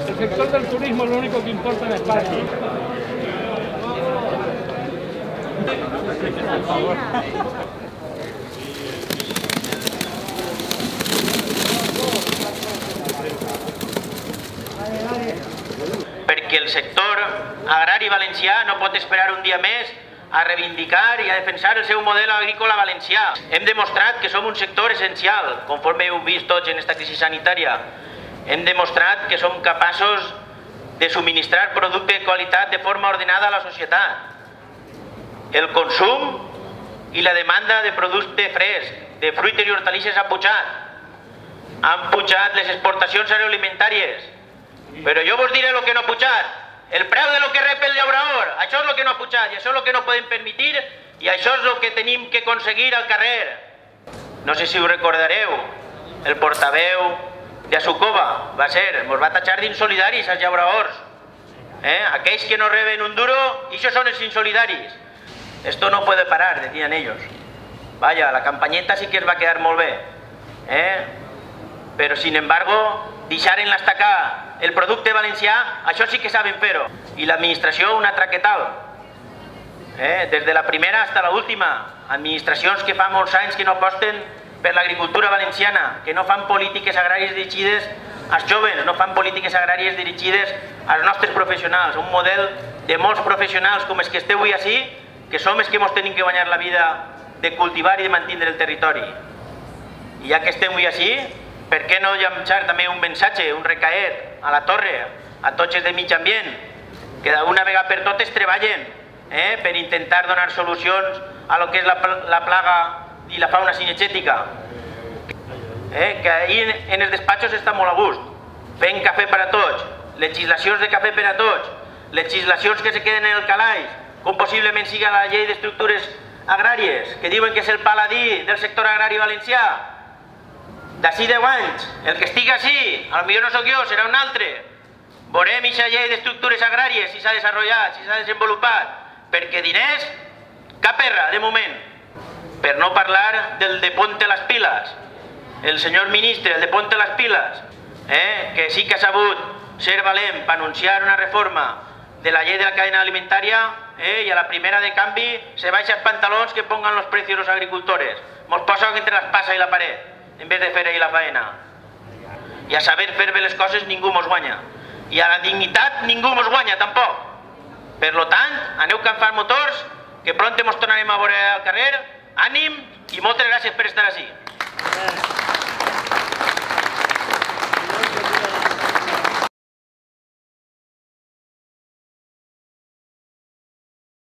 El sector del turismo es lo único que importa en España. Perquè el sector agrari valencià no pot esperar un dia més a reivindicar i a defensar el seu model agrícola valencià. Hem demostrat que som un sector essencial, conforme heu vist tots en aquesta crisi sanitària. Hem demostrat que som capaços de subministrar producte de qualitat de forma ordenada a la societat. El consum i la demanda de producte fresc, de fruites i hortalisses ha pujat. Han pujat les exportacions agroalimentàries. Però jo vos diré el que no ha pujat. El preu de lo que rep el llaurador. Això és el que no ha pujat i això és el que no podem permetre i això és el que tenim que aconseguir al carrer. No sé si ho recordareu, el portaveu de Asucova va ser, ens va tatxar d'insolidaris als llauradors. Aquells que no reben un duro, això són els insolidaris. Esto no puede parar, decían ellos. Vaya, la campanyeta sí que es va quedar molt bé. Però, sin embargo, deixaren l'estacar el producte valencià, això sí que saben fer-ho. I l'administració una traquetal. Des de la primera fins a l'última. Administracions que fa molts anys que no aposten per l'agricultura valenciana, que no fan polítiques agràries dirigides als joves, no fan polítiques agràries dirigides als nostres professionals. Un model de molts professionals com els que esteu avui així, que som els que ens tenim que guanyar la vida de cultivar i de mantenir el territori. I ja que estem avui així, per què no llançar també un missatge, un recaet a la torre, a tots els de mig ambient, que d'una vegada per totes treballen per intentar donar solucions a lo que és la plaga i la fauna cinegètica. Que ahir en els despatxos està molt a gust, fent cafè per a tots, legislacions de cafè per a tots, legislacions que se queden en el calaix, com possiblement siga la llei d'estructures agràries, que diuen que és el paladí del sector agrari valencià. D'ací 10 anys, el que estigui així, potser no sóc jo, serà un altre. Veurem aquesta llei d'estructures agràries, si s'ha desenvolupat, si s'ha desenvolupat, perquè diners, cap erra, de moment. Per no parlar del de ponte les piles, el senyor ministre, el de ponte les piles, que sí que ha sabut ser valent per anunciar una reforma de la llei de la cadena alimentària i a la primera de canvi se baixa els pantalons que pongan los precios los agricultores. Mos posa entre l'espasa i la paret, en vez de fer ahí la faena. I a saber fer bé les coses ningú mos guanya. I a la dignitat ningú mos guanya, tampoc. Per tant, aneu campant motors, que pront mos tornarem a veure al carrer. Ànim i moltes gràcies per estar així.